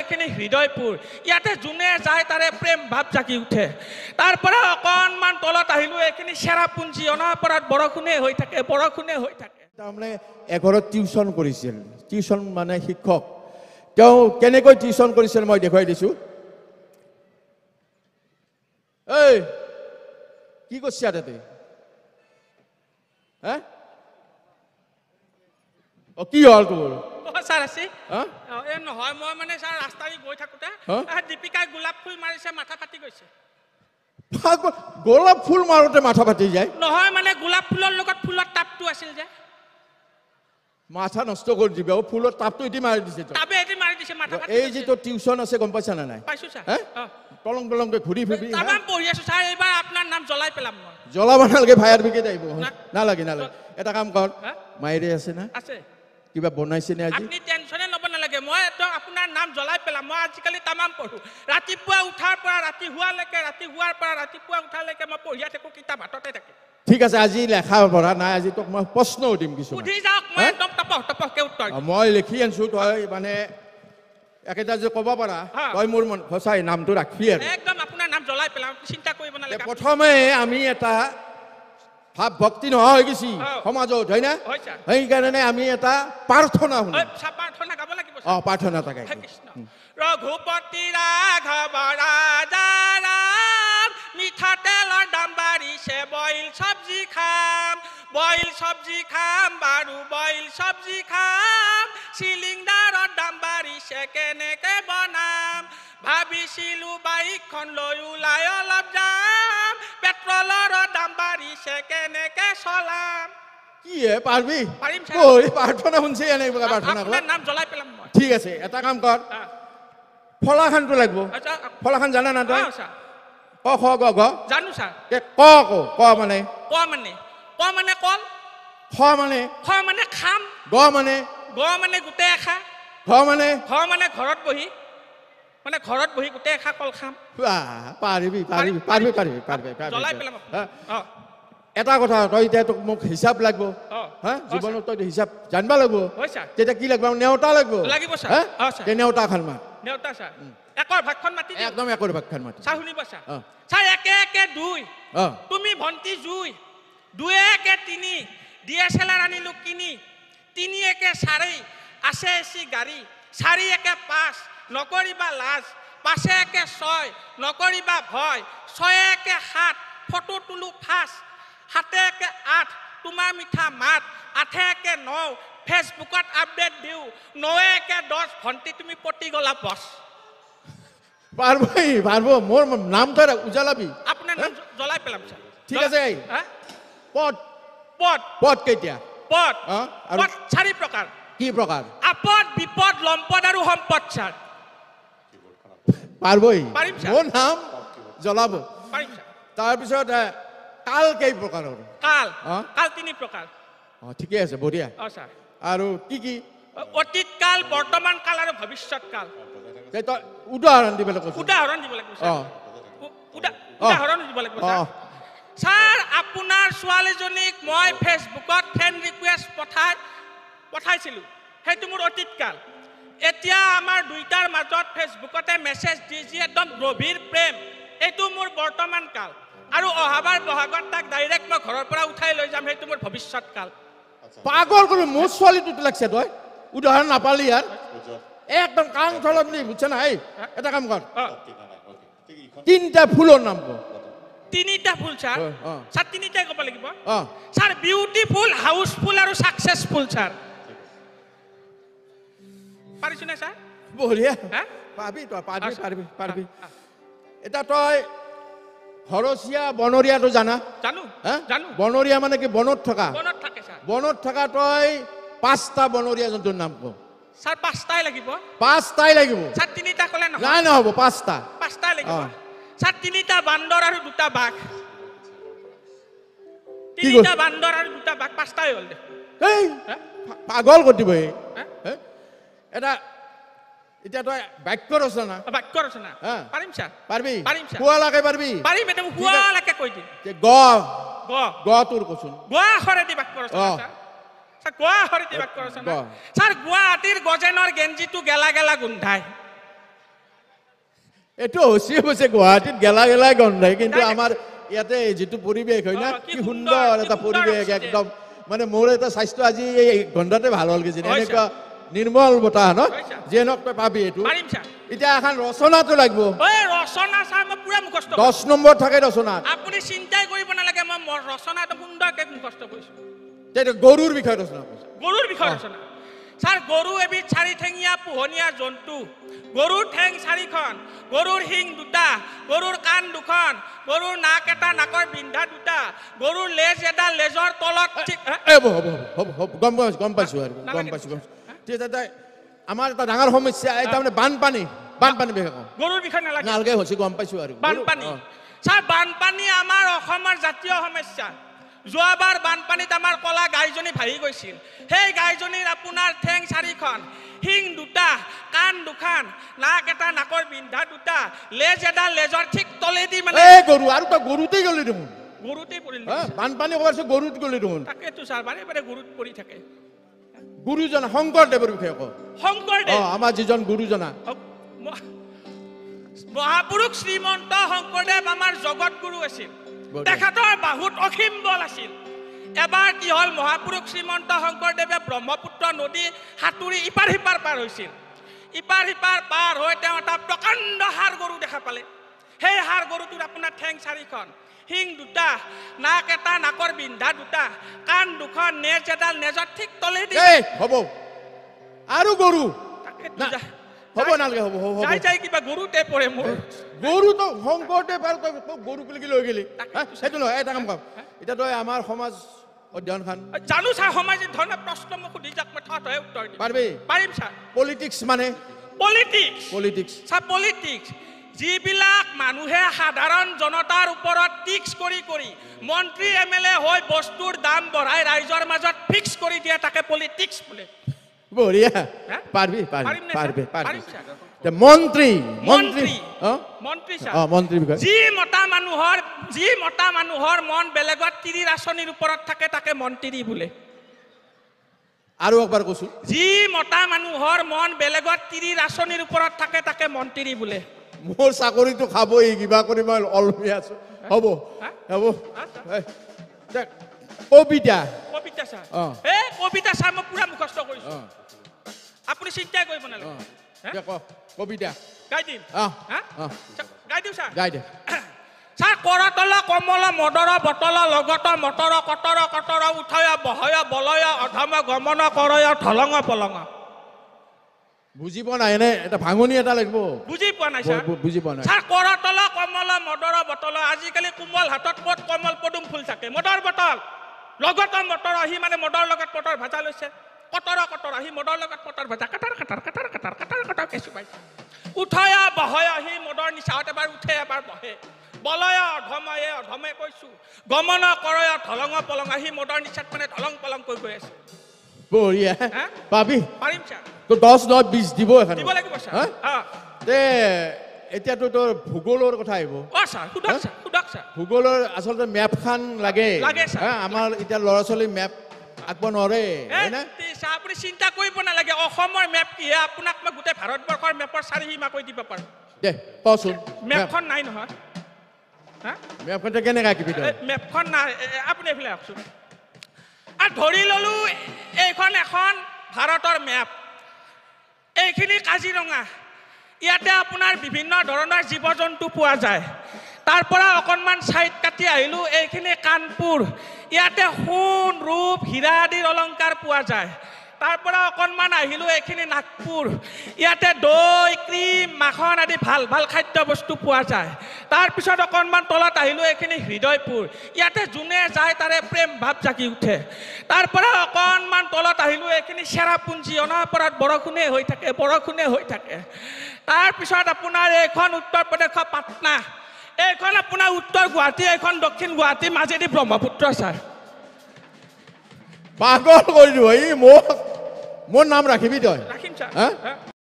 এখিনি হৃদয়পুৰ ইয়াতে যোনে যায় তাৰে প্ৰেম ভাৱ জাগি উঠে তাৰ পৰা অকণমান তলত আহিলো এখিনি চেৰাপুঞ্জী অনাপৰাত বৰষুণে হৈ থাকে তাৰমানে এঘৰত টিউচন কৰিছিল টিউচন মানে শিক্ষক তেওঁ কেনেকৈ টিউচন কৰিছিল মই দেখুৱাই দিছো এই কি কৰিছা তাতে হা ও কি হল তোৰ স্যাৰ আছে এ নহয় মই মানে স্যাৰ ৰাস্তাৰে গৈ থাকোতে দীপিকাই গোলাপ ফুল মাৰিছে মাথা ফাটি গৈছে গোলাপ ফুল মাৰোতে মাথা ফাটি যায় নহয় মানে গোলাপ ফুলৰ লগত ফুলৰ টাপটো আছিল যে মাথা নষ্ট কৰি দিবে ও ফুলৰ টাপটো এটি মাৰি দিছে টাপে এটি মাৰি দিছে মাথা ফাটি এই যে তো টিউচন আছে গম পাইছা না নাই পাইছো স্যার টলং টলংকে ঘুৰি ফুৰি তামাম পঢ়ি আছো স্যাৰ এইবাৰ আপোনাৰ নাম জ্বলাই পেলাম মই জ্বলাব নালাগে ফায়াৰ ব্ৰিগেড আহিব নালাগে এটা কাম কৰ মাইৰে আছে না আছে কিবা বনাইছে নে আজি আপনি টেনশনে লব নালাগে মই তো আপোনাৰ নাম জ্বলাই পেলাম মই আজিকালি তামাম পঢ়ো ৰাতিপুৱা উঠাৰ পৰা ৰাতি হুৱালৈকে ৰাতি হুৱাৰ পৰা ৰাতিপুৱা উঠালৈকে মই পঢ়িয়া থাকো কিতাপ হাততে থাকে ঠিক আছে আজি লেখা পঢ়া নাই আজি তোক মই প্ৰশ্ন দিম কিছু সুধি যাওক মই একদম টপকে উত্তৰ দিম মই লিখি আনছো তই মানে একেটা যে ক'ব পাৰা তই মোৰ সঁচাই নামটো ৰাখবি আৰু একদম আপোনাৰ নাম জ্বলাই পেলাম চিন্তা কৰিব নালাগে প্ৰথমে আমি এটা ভাৱ ভক্তি নহয় হৈ গৈছি সমাজত হয় না সেইকাৰণে আমি এটা প্ৰাৰ্থনা শুনো প্ৰাৰ্থনা গাব লাগিব প্ৰাৰ্থনা এটা গাই ৰঘুপতি ৰাঘৱ ৰাজা ৰাম মিঠাতেলৰ দাম বাঢ়িছে বইল চব্জি খাম বাৰু বইল চব্জি খাম চিলিণ্ডাৰৰ দাম বাঢ়িছে কেনেকে বনাম ভাবিছিলো বাইকখন লৈ ওলাই অলপ যাম পেট্ৰলৰ দাম বাঢ়িছে কেনেকে চলাম কি হে পাৰবি পাৰিম ঐ প্ৰাৰ্থনা শুনছে এনে প্ৰাৰ্থনা কৰ নাম জ্বলাই পেলাম মই ঠিক আছে এটা কাম কৰ ফলাখানটো লাগিব ফলাখান জানা না তই ক খ গ ঘ জানো স্যার ক মানে কল খ মানে খাম গ মানে গোটেই এখা ঘ মানে ঘৰত বহি গোটেই এখা কল খাম পাৰিবি জ্বলাই পেলাম এটা কথা তই এতিয়া তোক মোক হিচাপ লাগিব জীৱনত তই হিচাপ জানিব লাগিব তেতিয়া কি লাগিব নেওতা লাগিব নেওতা খান মাত নেওতা স্যার একৰ ভাগখন মাতি একদম একৰ ভাগখন মাতি স্যার শুনিব স্যার একে একে 2 তুমি ভন্টি জুই 2 একে 3 ডিএসএলআর আনিলো কিনি 3 একে 4 আছে এসি গাড়ী 4 একে 5 নকৰিবা লাজ 5 একে 6 নকৰিবা ভয় 6 একে 7 ফটো তুলো ফাঁস 7 একে 8 তোমাৰ মিঠা মাত 8 একে 9 ফেসবুকত আপডেট দিও 9 একে 10 ভন্টি তুমি পটি গলা বস পারবো মোর নাম তো উজালাবি আপনার নাম জ্বলাই পেলাম স্যার ঠিক আছে পদ কেতিয়া পদ 4 প্রকার কি প্রকার আপদ বিপদ লম্পদ আৰু সম্পদ স্যাৰ পাৰবই পাৰিম স্যাৰ মোৰ নাম জ্বলাব পাৰিম স্যাৰ তাৰ পিছত কাল কেই প্ৰকাৰৰ কাল 3 প্ৰকাৰ ঠিকই আছে বঢ়িয়া স্যাৰ আৰু কি অতীত কাল বৰ্তমান কাল আৰু ভবিষ্যৎ কাল তই উদাহৰণ দিব লাগিব উদাহৰণ দিব লাগিব স্যাৰ আপোনাৰ ছোৱালীজনীক মই ফেসবুকত ফ্ৰেন্ড ৰিকুৱেষ্ট পঠাইছিলো সেইটো মোৰ অতীত কাল এতিয়া আমাৰ দুইটাৰ মাজত ফেসবুকতে মেছেজ দি একদম গভীৰ প্ৰেম এইটো মোৰ বৰ্তমান কাল আৰু অহাবাৰ বহাগত তাক ডাইৰেক্ট মই ঘৰৰ পৰা উঠাই লৈ যাম সেইটো মোৰ ভবিষ্যৎ কাল পাগল কোনো মোৰ ছোৱালীটো লাগছে তই উদাহৰণ নাপালি ইয়াৰ একদম কাং থলত নি বুঝছ না এই এটা কাম কৰ 3টা ফুলৰ নাম ক 3টা ফুল স্যাৰ স্যাৰ 3টাই কব লাগিব স্যাৰ বিউটিফুল হাউসফুল আৰু সাকসেসফুল স্যাৰ পাৰিছ না স্যাৰ বঢ়িয়া পাবি তই পাৰবি এটা তই ঘৰচিয়া বনৰীয়াটো জানা জানো বনৰীয়া মানে কি বনত থকা স্যাৰ বনত থকা তই 5টা বনৰীয়া জন্তুৰ নাম ক স্যাৰ 5টাই লাগিব স্যাৰ 3টা কলে নহয় নাই নহব 5টা লাগিব স্যাৰ 3টা বান্দৰ আৰু 2টা বাঘ 3টা বান্দৰ আৰু 2টা বাঘ 5টাই হ'ল দে এই পাগল কৰি বই এটা এতিয়া তই বাক্য ৰচনা পাৰিম স্যাৰ পাৰিম কোৱালাকে পাৰিবি একদম কোৱালাকে কৈ দিম গ তোৰ কচোন গোৱাখৰে দি বাক্য ৰচনা স্যাৰ গুৱাহাটীৰ গজেনৰ গেঞ্জিটো গেলা গেলা গোন্ধায় এইটো হৈছে অৱশ্যে গুৱাহাটীত গেলাই গন্ধাই, কিন্তু আমাৰ ইয়াতে যিটো পৰিৱেশ হয় না, কি সুন্দৰ এটা পৰিৱেশ একদম। মানে মোৰ এটা স্বাস্থ্য আজি এই গন্ধাতে ভাল হ'ল কিজানি, এনেকুৱা নিৰ্মল বতাহ ন, যিয়েনক তই পাবি এইটো। এতিয়া এখন ৰচনাটো লাগিব। ৰচনা ছাৰ মই পুৰা মুখস্থ 10 নম্বৰ থাকে ৰচনাত। আপুনি চিন্তাই কৰিব নালাগে, মই ৰচনাটো সুন্দৰকে মুখস্থ কৰিছো। গৰুৰ বিষয়ে ৰচনা কৰিছো। গৰুৰ বিষয়ে ৰচনা ছাৰ, গৰু এবিধ 4 ঠেঙীয়া পোহনীয়া জন্তু। গৰুৰ ঠেং 4খন, গৰুৰ শিং 2টা, গৰুৰ কাণ 2খন, গৰুৰ নাক এটা, নাকৰ বিন্ধা 2টা, গৰুৰ লেজ এডাল, লেজৰ তলত গম পাইছো আৰু গম পাইছো। আমাৰ এটা ডাঙৰ সমস্যা এটা মানে বানপানী বিষয়ে কওঁ। গৰুৰ বিষয়ে নালাগে হৈছে, গম পাইছো আৰু বানপানী। ছাৰ, বানপানী আমাৰ অসমৰ জাতীয় সমস্যা। যোৱাবাৰ বানপানীত আমাৰ কলা গাইজনী ভাহি গৈছিল। সেই গাইজনীৰ আপোনাৰ ঠেং 4খন, শিং 2টা, কাণ 2খন, নাক এটা, নাকৰ বিন্ধা 2টা, লেজ এডাল, লেজৰ ঠিক তলেদি মানে গৰু। আৰু তই গৰুতেই গলি দেখোন, গৰুতেই পৰিল। বানপানী কবাৰ গৰুত গলি দেখোন। তাকেতো ছাৰ, বাৰে বাৰে গৰুত পৰি থাকে। গুৰুজনা শংকৰদেৱৰ বিষয়ে কওঁ। শংকৰদেৱ আমাৰ যিজন গুৰুজনা, মহাপুৰুষ শ্ৰীমন্ত শংকৰদেৱ আমাৰ জগত গুৰু আছিল। তেখেতৰ বাহুত অসীম বল আছিল। এবাৰ কি হ'ল, মহাপুৰুষ শ্ৰীমন্ত শংকৰদেৱে ব্ৰহ্মপুত্ৰ নদী সাঁতুৰি ইপাৰ সিপাৰ পাৰ হৈছিল। ইপাৰ সিপাৰ পাৰ হৈ তেওঁ এটা প্ৰকাণ্ড ষাঁড় গৰু দেখা পালে। সেই ষাঁড় গৰুটোৰ আপোনাৰ ঠেং 4খন, শিং 2টা, নাক এটা, নাকৰ বিন্ধা 2টা, কাণ 2খন, নেজ এডাল, নেজৰ ঠিক তলেদি হ'ব আৰু গৰু হ'ব নালাগে। হ'ব যাই কিবা গৰুতে পৰে মোৰ। গৰুটো শংকৰদেৱ আৰু তই গৰু বুলি লৈ গেলি, সেইটো নহয়। এটা কাম কৰ, এতিয়া তই আমাৰ সমাজ অধ্যয়নখন জানো ছাৰ, সমাজ ধৰণৰ প্ৰশ্ন মোক সুধি যাক, মই থৈ উত্তৰ দিম। পাৰিম ছাৰ। পলিটিক্স মানে পলিটিক্স ছাৰ, পলিটিক্স যিবিলাক মানুহে সাধাৰণ জনতাৰ ওপৰত টিক্স কৰি মন্ত্ৰী MLA হৈ বস্তুৰ দাম বঢ়াই ৰাইজৰ মাজত ফিক্স কৰি দিয়ে, তাকে পলিটিক্স বোলে। বঢ়িয়া, পাৰবি। মন্ত্ৰী বিষয়ে যি মতা মানুহৰ মন বেলেগত 30 আঁচনিৰ ওপৰত থাকে, তাকে মন্ত্ৰী বোলে। আৰু একবাৰ কৈছো, যি মতা মানুহৰ মন বেলেগত 30 আঁচনিৰ ওপৰত থাকে, তাকে মন্ত্ৰী বোলে। মোৰ চাকৰিটো খাবই, কিবা কৰি মই অলমি আছো। হ'ব কবিতা ছাৰ, কবিতা ছাৰ মই পুৰা মুখস্থ কৰিছো, আপুনি চিন্তাই কৰিব নালাগে। কবিতা গাই দিম, গাই দিওঁ ছাৰ। গাই দে ছাৰ, কৰতল কমল মদৰ বটল, লগত মটৰ কটৰ উঠয় বহয় বলয়, অধম গমন কৰয় ঢলঙ পলঙ। বুজি পোৱা নাই, এনে এটা ভাঙনি এটা লাগিব। বুজি পোৱা নাই ছাৰ, বুজি পোৱা নাই। ছাৰ, কৰতল কমল মদৰ বটল, আজিকালি কোমল হাতত ক'ত কমল পদুম ফুল থাকে। মদৰ বটল, লগত মটৰ, আহি মানে মদৰ লগত মটৰ ভাজা লৈছে। কটৰ আহি মদৰ লগত মটৰ ভাজা, কাটাৰ কেঁচু পাইছে। উঠয় বহয়, আহি মদৰ নিচাত এবাৰ উঠে এবাৰ বহে। বলয় অধমে কৈছো, গমন কৰয় ঢলঙ পলঙ, আহি মদৰ নিচাত মানে ঢলং পলং কৈ গৈ আছে। বঢ়িয়া, পাবি। পাৰিম ছাৰ। তো 10 নহয় 20 দিব এখন দিব লাগিব ছাৰ। এতিয়াতো তোৰ ভূগোলৰ কথা আহিব। ছাৰ সুধক ছাৰ। ভূগোলৰ আচলতে মেপখন লাগে। আমাৰ এতিয়া ল'ৰা ছোৱালী মেপ আঁকিব নোৱাৰে। আপুনি চিন্তা কৰিব নালাগে, অসমৰ মেপ কিহে, আপোনাক মই গোটেই ভাৰতবৰ্ষৰ মেপৰ 4 সীমা কৈ দিব পাৰো। দে কচোন। মেপখন নাই নহয়। মেপখন কেনেকৈ আঁকিবি তই? মেপখন নাই, আপুনি এইফালে আহকচোন। আৰু ধৰি ললো এইখন এখন ভাৰতৰ মেপ, এইখিনি কাজিৰঙা, ইয়াতে আপোনাৰ বিভিন্ন ধৰণৰ জীৱ জন্তু পোৱা যায়। তাৰ পৰা অকণমান ছাইড কাটি আহিলো, এইখিনি কানপুৰ, ইয়াতে সোণ ৰূপ হীৰা আদিৰ অলংকাৰ পোৱা যায়। তাৰ পৰা অকণমান আহিলো, এইখিনি নাগপুৰ, ইয়াতে দৈ ক্ৰীম মাখন আদি ভাল ভাল খাদ্য বস্তু পোৱা যায়। তাৰপিছত অকণমান তলত আহিলো, এইখিনি হৃদয়পুৰ, ইয়াতে যোনে যায় তাৰে প্ৰেম ভাৱ জাগি উঠে। তাৰ পৰা অকণমান তলত আহিলো, এইখিনি চেৰাপুঞ্জী, অনবৰত বৰষুণে হৈ থাকে। তাৰপিছত আপোনাৰ এইখন উত্তৰ প্ৰদেশৰ পাটনা, এইখন আপোনাৰ উত্তৰ গুৱাহাটী, এইখন দক্ষিণ গুৱাহাটী, মাজেদি ব্ৰহ্মপুত্ৰ ছাৰ। পাগল কৰি দিব, মোৰ নাম ৰাখিবি তই। ৰাখিম ছাৰ।